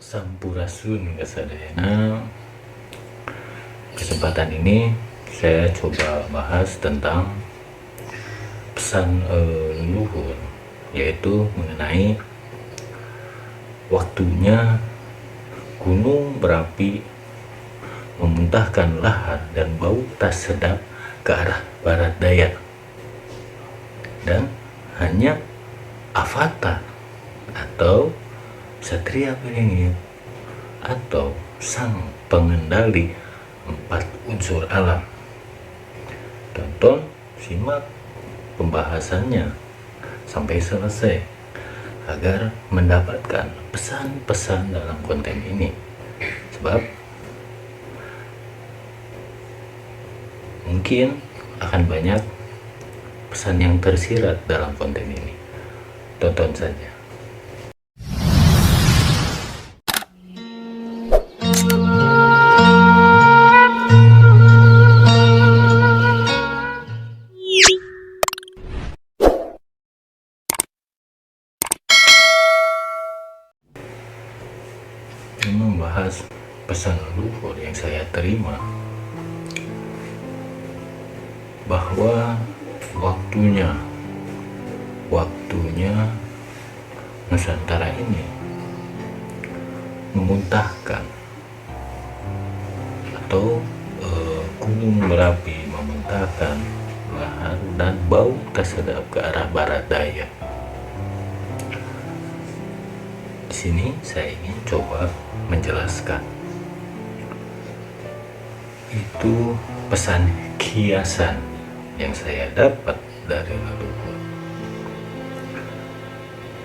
Sampurasun Kasadayana. Kesempatan ini saya coba bahas tentang pesan leluhur, yaitu mengenai waktunya gunung berapi memuntahkan lahar dan bau tak sedap ke arah barat daya, dan hanya avatar atau Satria Beringin atau sang pengendali 4 unsur alam. Tonton, simak pembahasannya sampai selesai agar mendapatkan pesan-pesan dalam konten ini, sebab mungkin akan banyak pesan yang tersirat dalam konten ini. Tonton saja. Membahas pesan leluhur yang saya terima, bahwa waktunya Nusantara ini memuntahkan atau gunung berapi memuntahkan lahar dan bau tak sedap ke arah barat daya. Di sini saya ingin coba menjelaskan, itu pesan kiasan yang saya dapat dari leluhur.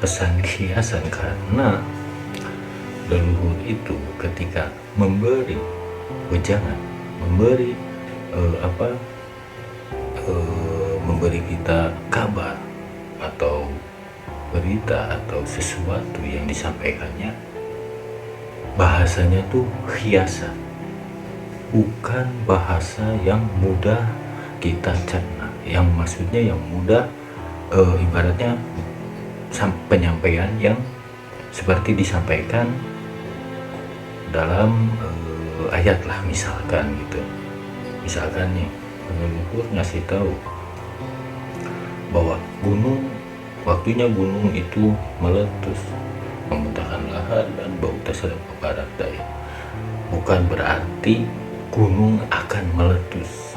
Pesan kiasan karena leluhur itu ketika memberi wejangan, memberi kita kabar atau berita atau sesuatu yang disampaikannya, bahasanya tuh hiasan, bukan bahasa yang mudah kita cerna, yang maksudnya yang mudah, ibaratnya penyampaian yang seperti disampaikan dalam ayat lah, misalkan gitu. Misalkan nih, leluhur ngasih tahu bahwa waktunya gunung itu meletus, memuntahkan lahar dan bau tak sedap ke barat daya. Bukan berarti gunung akan meletus.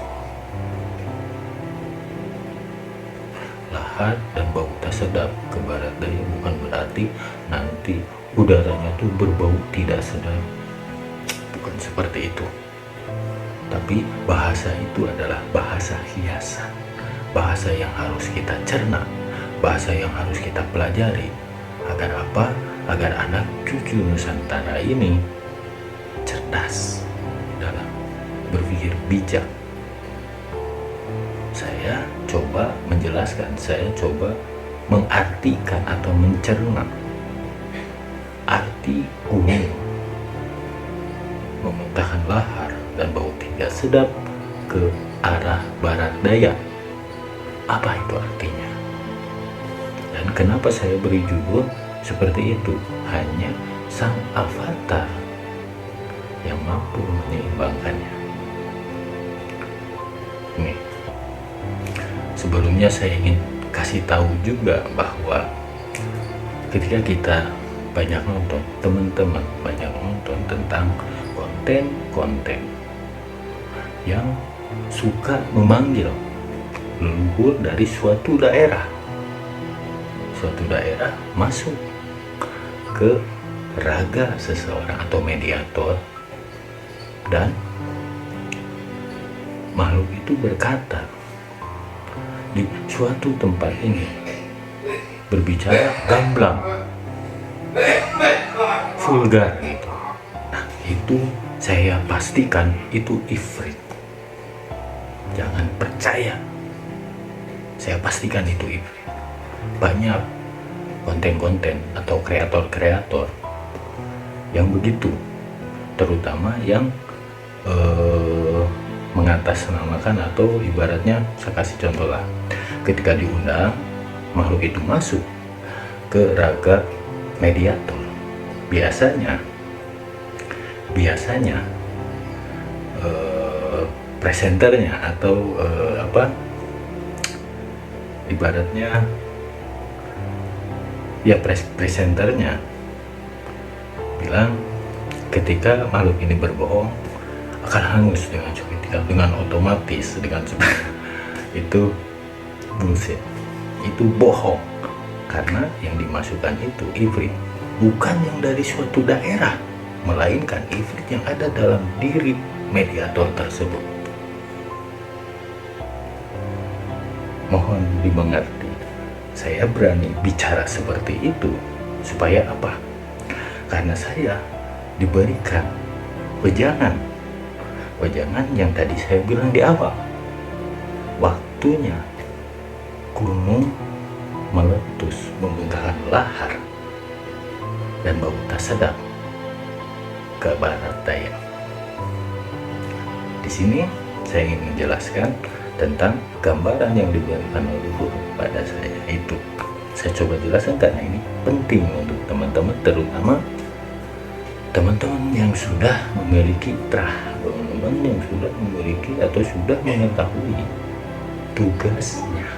Lahar dan bau tak sedap ke barat daya bukan berarti nanti udaranya tuh berbau tidak sedap. Bukan seperti itu. Tapi bahasa itu adalah bahasa hiasan, bahasa yang harus kita cerna, bahasa yang harus kita pelajari. Agar apa? Agar anak cucu Nusantara ini cerdas dalam berpikir bijak. Saya coba menjelaskan, saya coba mengartikan atau mencerna arti gunung memuntahkan lahar dan bau tidak sedap ke arah barat daya. Apa itu artinya? Dan kenapa saya beri judul seperti itu? Hanya sang avatar yang mampu menyeimbangkannya. Nih, sebelumnya saya ingin kasih tahu juga bahwa ketika kita banyak nonton, teman-teman banyak nonton tentang konten-konten yang suka memanggil leluhur dari suatu daerah masuk ke raga seseorang atau mediator, dan makhluk itu berkata di suatu tempat ini berbicara gamblang, vulgar gitu. Nah, itu saya pastikan itu ifrit. Jangan percaya, saya pastikan itu ifrit. Banyak konten-konten atau kreator-kreator yang begitu, terutama yang mengatasnamakan, atau ibaratnya saya kasih contoh lah, ketika diundang makhluk itu masuk ke raga mediator, biasanya biasanya presenternya atau ibaratnya ya presenternya bilang ketika makhluk ini berbohong akan hangus dengan seketika, dengan otomatis, dengan itu bullshit, itu bohong, karena yang dimasukkan itu ifrit bukan yang dari suatu daerah, melainkan ifrit yang ada dalam diri mediator tersebut. Mohon dimengerti, saya berani bicara seperti itu supaya apa? Karena saya diberikan wejangan yang tadi saya bilang di awal. Waktunya gunung meletus membentangkan lahar dan bau tak sedap ke barat daya. Di sini saya ingin menjelaskan tentang gambaran yang diberikan oleh guru pada saya itu. Saya coba jelaskan karena ini penting untuk teman-teman, terutama teman-teman yang sudah memiliki teman-teman yang sudah memiliki atau sudah mengetahui tugasnya.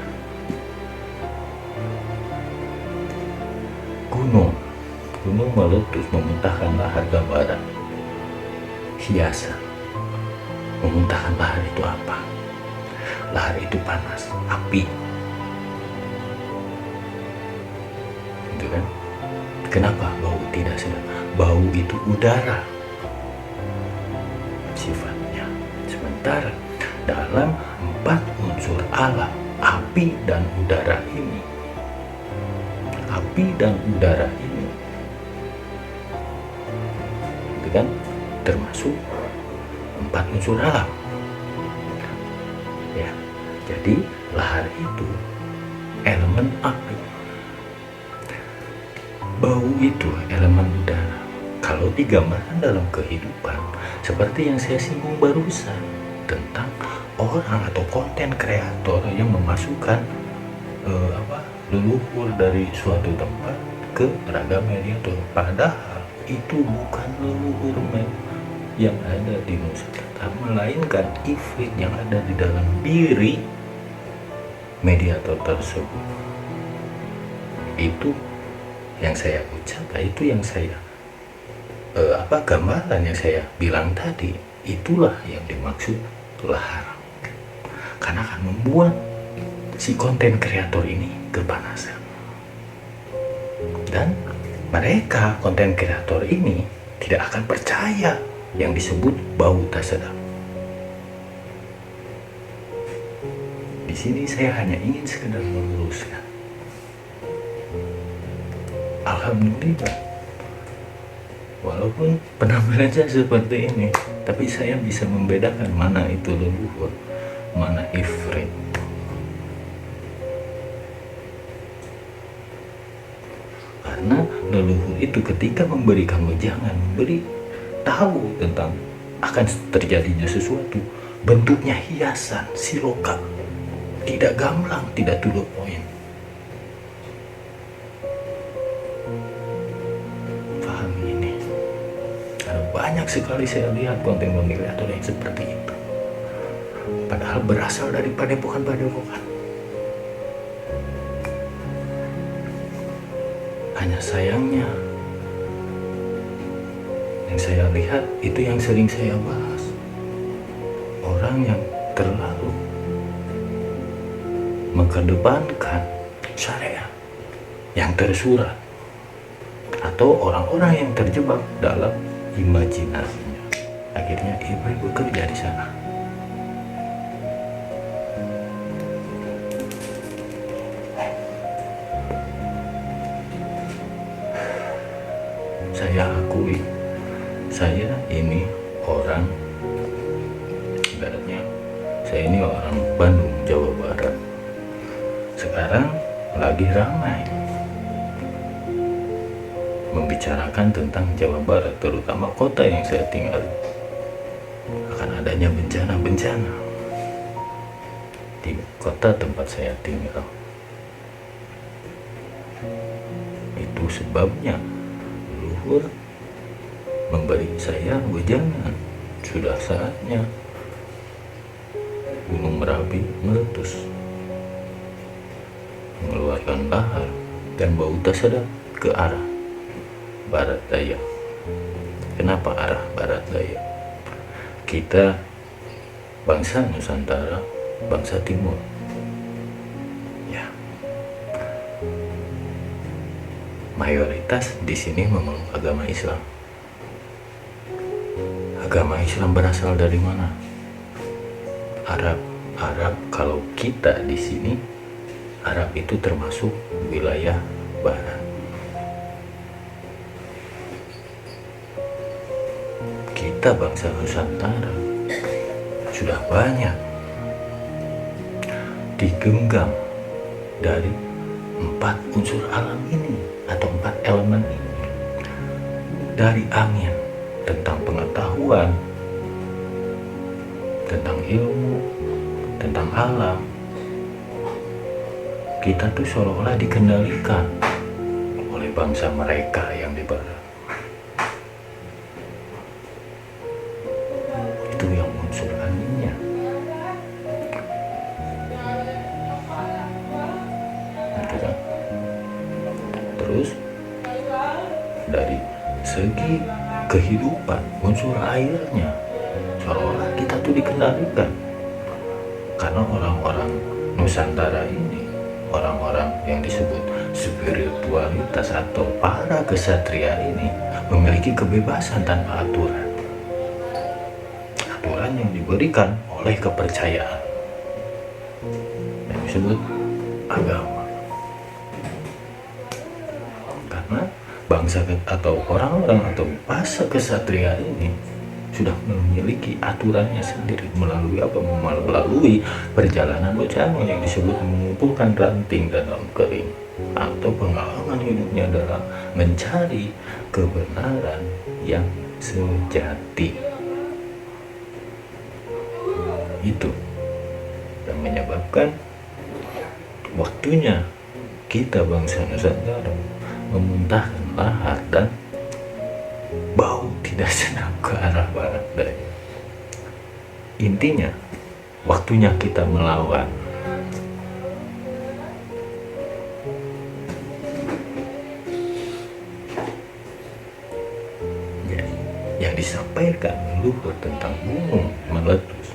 Gunung meletus memuntahkan lahar gambaran hiasan. Memuntahkan lahar itu apa? Lahar itu panas, api, gitu kan? Kenapa bau tidak sedap? Bau itu udara sifatnya. Sementara dalam 4 unsur alam, api dan udara ini itu kan termasuk 4 unsur alam ya. Jadi lahar itu elemen api, bau itu elemen udara. Kalau digambarkan dalam kehidupan seperti yang saya singgung barusan tentang orang atau konten kreator yang memasukkan leluhur dari suatu tempat ke ragam mediator, padahal itu bukan leluhur yang ada di Nusantara, melainkan ifrit yang ada di dalam diri mediator tersebut. Itu yang saya ucapkan, itu yang saya gambaran yang saya bilang tadi, itulah yang dimaksud lahar, karena akan membuat si konten kreator ini kepanasan. Dan mereka konten kreator ini tidak akan percaya yang disebut bau tak sedap. Di sini saya hanya ingin sekedar meluruskan. Alhamdulillah, walaupun penampilannya seperti ini, tapi saya bisa membedakan mana itu leluhur, mana ifrit. Karena leluhur itu ketika memberikan wejangan, memberi tahu tentang akan terjadinya sesuatu, bentuknya hiasan, siloka, tidak gamblang, tidak to the point. Pahami ini. Ada banyak sekali saya lihat konten kreator yang seperti itu, padahal berasal dari padepokan. Hanya sayangnya yang saya lihat itu yang sering saya bahas, orang yang terlalu mengedepankan syariat yang tersurat, atau orang-orang yang terjebak dalam imajinasinya, akhirnya ibu bekerja di sana. Saya akui, saya ini orang, ibaratnya saya ini orang Bandung, Jawa Barat. Sekarang lagi ramai membicarakan tentang Jawa Barat, terutama kota yang saya tinggal, akan adanya bencana-bencana di kota tempat saya tinggal. Itu sebabnya leluhur memberi saya wejangan. Sudah saatnya Gunung Merapi meletus, mengeluarkan lahar dan bau tak sedap ke arah barat daya. Kenapa arah barat daya? Kita bangsa Nusantara, bangsa Timur. Ya. Mayoritas di sini memeluk agama Islam. Agama Islam berasal dari mana? Arab. Kalau kita di sini, Arab itu termasuk wilayah barat. Kita bangsa Nusantara sudah banyak digenggam dari 4 unsur alam ini atau 4 elemen ini. Dari angin, tentang pengetahuan, tentang ilmu, tentang alam, kita tuh seolah-olah dikendalikan oleh bangsa mereka yang di barat. Itu yang unsur anginnya. Gitu kan? Terus dari segi kehidupan, unsur airnya, seolah-olah kita tuh dikendalikan. Karena orang-orang Nusantara ini, orang-orang yang disebut spiritualitas atau para kesatria ini memiliki kebebasan tanpa aturan. Aturan yang diberikan oleh kepercayaan yang disebut agama. Karena bangsa atau orang-orang atau bangsa kesatria ini sudah memiliki aturannya sendiri melalui apa? Melalui perjalanan bocahnya yang disebut mengumpulkan ranting dan daun kering, atau pengalaman hidupnya dalam mencari kebenaran yang sejati. Itu yang menyebabkan waktunya kita bangsa Nusantara memuntahkan lahar dan bau tidak sedap ke arah barat daya. Intinya, waktunya kita melawan. Jadi, yang disampaikan Luhur tentang gunung meletus,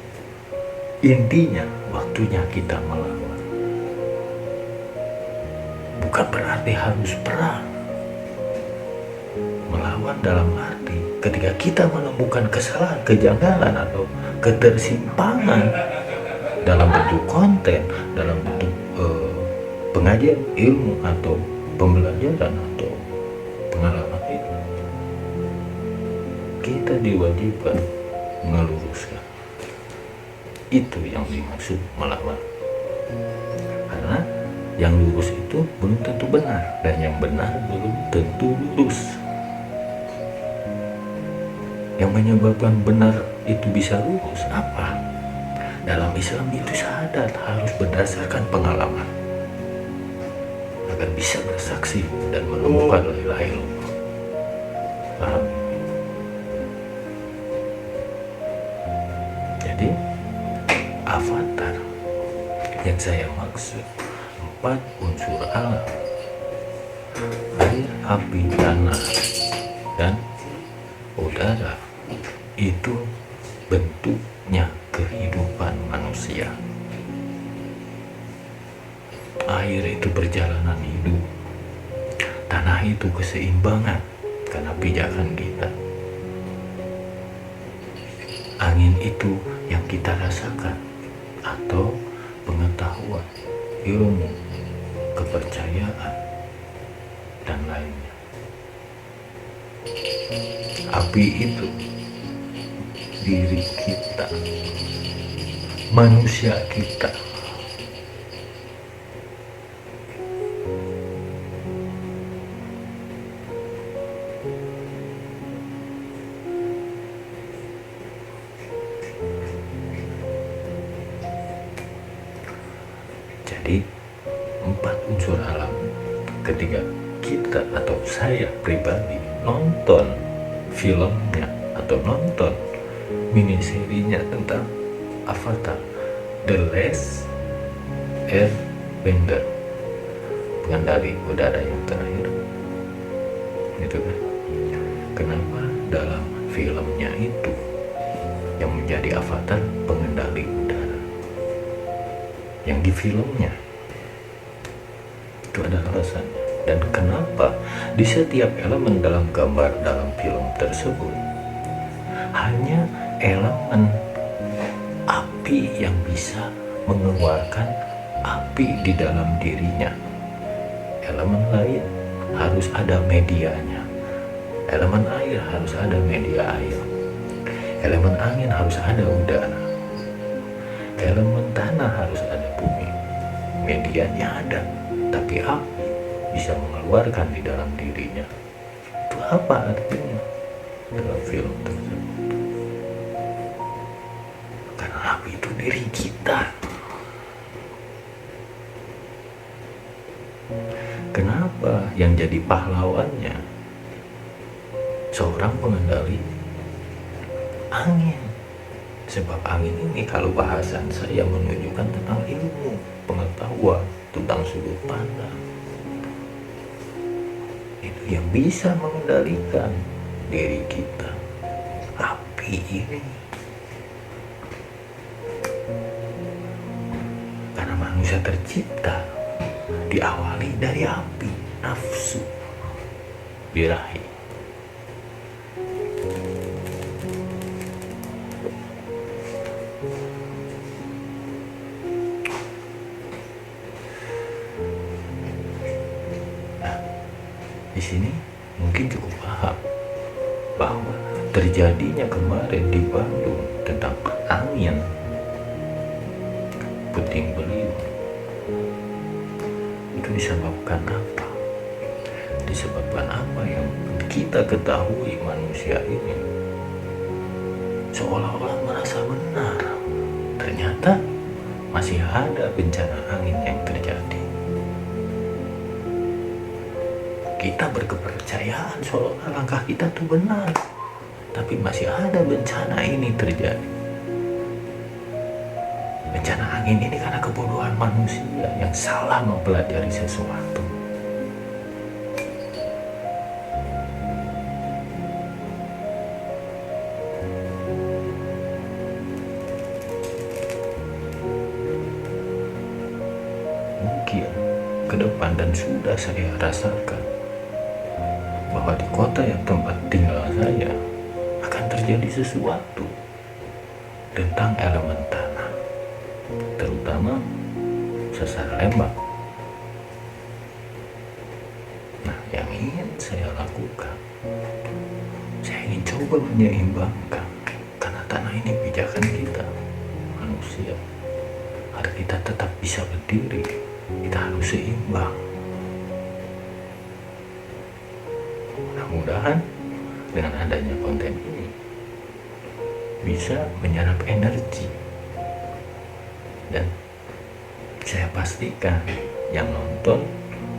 intinya waktunya kita melawan. Bukan berarti harus perang. Melawan dalam arti ketika kita menemukan kesalahan, kejanggalan atau ketersimpangan dalam bentuk konten, dalam bentuk pengajian ilmu atau pembelajaran atau pengalaman itu, kita diwajibkan meluruskan. Itu yang dimaksud melawan. Karena yang lurus itu belum tentu benar, dan yang benar belum tentu lurus. Yang menyebabkan benar itu bisa lurus apa? Dalam Islam itu syahadat harus berdasarkan pengalaman agar bisa bersaksi dan menemukan la ilaha illallah. Paham? Jadi avatar yang saya maksud 4 unsur alam: air, api, tanah, dan udara, itu bentuknya kehidupan manusia. Air itu perjalanan hidup, tanah itu keseimbangan karena pijakan kita, angin itu yang kita rasakan atau pengetahuan, ilmu, kepercayaan, dan lainnya. Api itu diri kita, manusia kita. Jadi 4 unsur alam ketika kita atau saya pribadi nonton filmnya atau nonton miniserinya tentang Avatar The Last Airbender, pengendali udara yang terakhir, gitu kan. Kenapa dalam filmnya itu yang menjadi avatar pengendali udara, yang di filmnya itu ada alasannya. Dan kenapa di setiap elemen dalam gambar dalam film tersebut hanya elemen api yang bisa mengeluarkan api di dalam dirinya, elemen lain harus ada medianya. Elemen air harus ada media air, elemen angin harus ada udara, elemen tanah harus ada bumi. Medianya ada, tapi api bisa mengeluarkan di dalam dirinya. Itu apa artinya dalam film tersebut? Karena api itu diri kita. Kenapa yang jadi pahlawannya seorang pengendali angin? Sebab angin ini kalau bahasan saya menunjukkan tentang ilmu, pengetahuan, tentang sudut pandang. Itu yang bisa mengendalikan diri kita, api ini. Karena manusia tercipta diawali dari api, nafsu, birahi. Di sini mungkin cukup paham bahwa terjadinya kemarin di Bandung tentang angin puting beliung itu disebabkan apa? Disebabkan apa yang kita ketahui manusia ini seolah-olah merasa benar, ternyata masih ada bencana angin yang terjadi. Kita berkepercayaan seolah langkah kita tuh benar, tapi masih ada bencana ini terjadi. Bencana angin ini karena kebodohan manusia yang salah mempelajari sesuatu. Mungkin ke depan, dan sudah saya rasakan, bahwa di kota yang tempat tinggal saya akan terjadi sesuatu tentang elemen tanah, terutama sesar Lembang. Nah, yang ingin saya lakukan, saya ingin coba menyeimbangkan, karena tanah ini pijakan kita manusia. Agar kita tetap bisa berdiri, kita harus seimbang. Mudah-mudahan dengan adanya konten ini bisa menyerap energi, dan saya pastikan yang nonton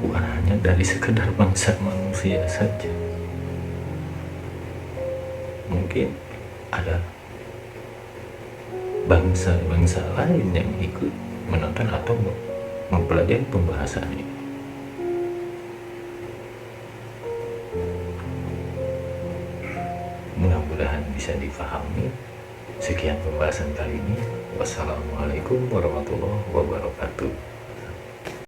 bukan hanya dari sekedar bangsa manusia saja. Mungkin ada bangsa-bangsa lain yang ikut menonton atau mempelajari pembahasan ini. Mudah-mudahan bisa dipahami. Sekian pembahasan kali ini. Wassalamualaikum warahmatullahi wabarakatuh.